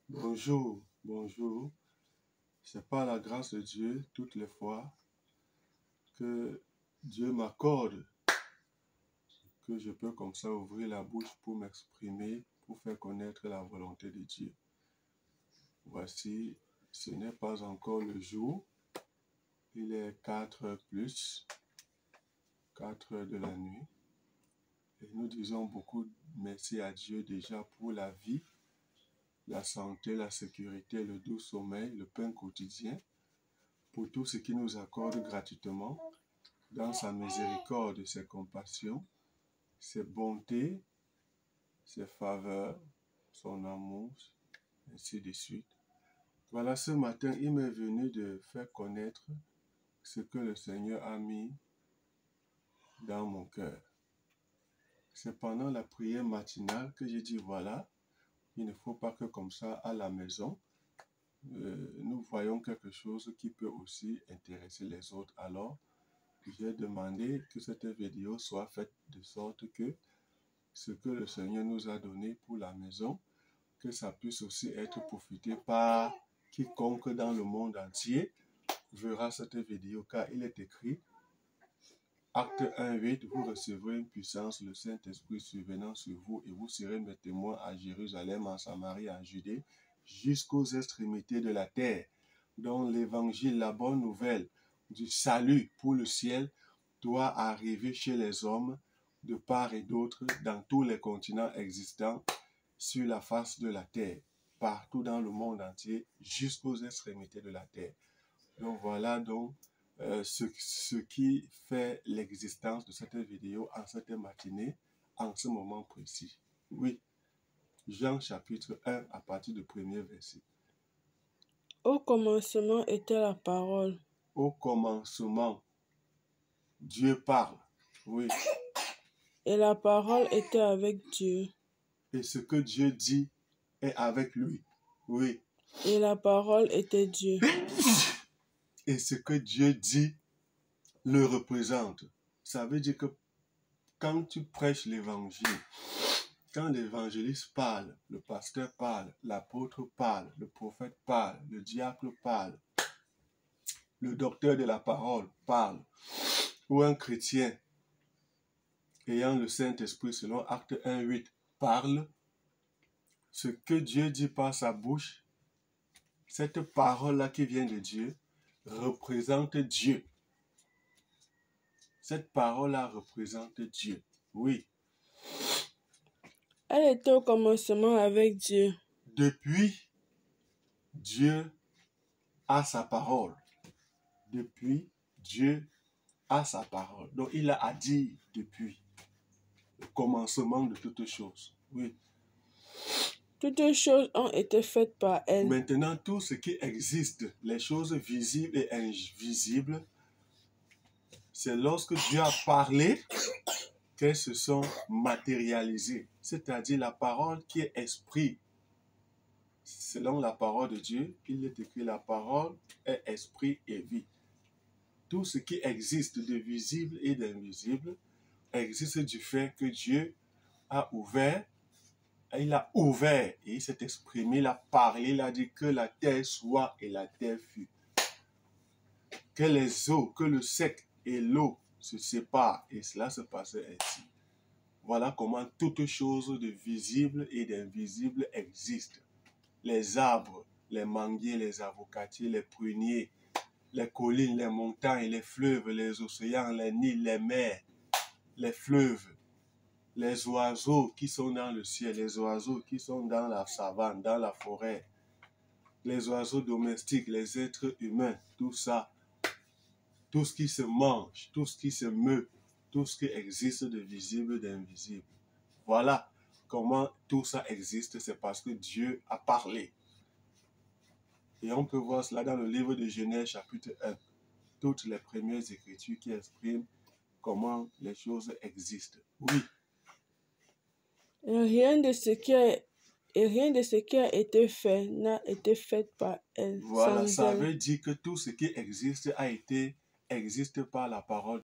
Bonjour, bonjour. C'est par la grâce de Dieu, toutes les fois que Dieu m'accorde que je peux comme ça ouvrir la bouche pour m'exprimer, pour faire connaître la volonté de Dieu. Voici, ce n'est pas encore le jour. Il est 4 heures plus, 4 heures de la nuit. Et nous disons beaucoup merci à Dieu déjà pour la vie, la santé, la sécurité, le doux sommeil, le pain quotidien, pour tout ce qu'il nous accorde gratuitement, dans sa miséricorde et ses compassions, ses bontés, ses faveurs, son amour, ainsi de suite. Voilà, ce matin, il m'est venu de faire connaître ce que le Seigneur a mis dans mon cœur. C'est pendant la prière matinale que j'ai dit, voilà, il ne faut pas que comme ça, à la maison, nous voyons quelque chose qui peut aussi intéresser les autres. Alors, j'ai demandé que cette vidéo soit faite de sorte que ce que le Seigneur nous a donné pour la maison, que ça puisse aussi être profité par quiconque dans le monde entier verra cette vidéo, car il est écrit, Acte 1:8, vous recevrez une puissance, le Saint-Esprit survenant sur vous, et vous serez mes témoins à Jérusalem, en Samarie, en Judée, jusqu'aux extrémités de la terre, dont l'évangile, la bonne nouvelle du salut pour le ciel, doit arriver chez les hommes de part et d'autre, dans tous les continents existants sur la face de la terre, partout dans le monde entier, jusqu'aux extrémités de la terre. Donc voilà donc ce qui fait l'existence de cette vidéo en cette matinée, en ce moment précis. Oui, Jean chapitre 1 à partir du premier verset. Au commencement était la parole. Au commencement, Dieu parle. Oui. Et la parole était avec Dieu. Et ce que Dieu dit est avec lui. Oui. Et la parole était Dieu. Et ce que Dieu dit le représente. Ça veut dire que quand tu prêches l'évangile, quand l'évangéliste parle, le pasteur parle, l'apôtre parle, le prophète parle, le diacre parle, le docteur de la parole parle, ou un chrétien ayant le Saint-Esprit selon Acte 1:8 parle, ce que Dieu dit par sa bouche, cette parole-là qui vient de Dieu, représente Dieu. Cette parole-là représente Dieu. Oui. Elle était au commencement avec Dieu. Depuis, Dieu a sa parole. Depuis, Dieu a sa parole. Donc, il a à dire depuis le commencement de toutes choses. Oui. Toutes choses ont été faites par elle. Maintenant, tout ce qui existe, les choses visibles et invisibles, c'est lorsque Dieu a parlé qu'elles se sont matérialisées. C'est-à-dire la parole qui est esprit. Selon la parole de Dieu, il est écrit la parole est esprit et vie. Tout ce qui existe de visible et d'invisible existe du fait que Dieu a ouvert, il a ouvert et il s'est exprimé, il a parlé, il a dit que la terre soit et la terre fut. Que les eaux, que le sec et l'eau se séparent et cela se passait ainsi. Voilà comment toutes choses de visibles et d'invisibles existent. Les arbres, les manguiers, les avocatiers, les pruniers, les collines, les montagnes, les fleuves, les océans, les Nils, les mers, les fleuves, les oiseaux qui sont dans le ciel, les oiseaux qui sont dans la savane, dans la forêt, les oiseaux domestiques, les êtres humains, tout ça, tout ce qui se mange, tout ce qui se meut, tout ce qui existe de visible, d'invisible. Voilà comment tout ça existe, c'est parce que Dieu a parlé. Et on peut voir cela dans le livre de Genèse chapitre 1. Toutes les premières écritures qui expriment comment les choses existent. Oui. Et rien de ce qui a été fait n'a été fait par elle. Voilà, sans ça elle. veut dire que tout ce qui existe existe par la parole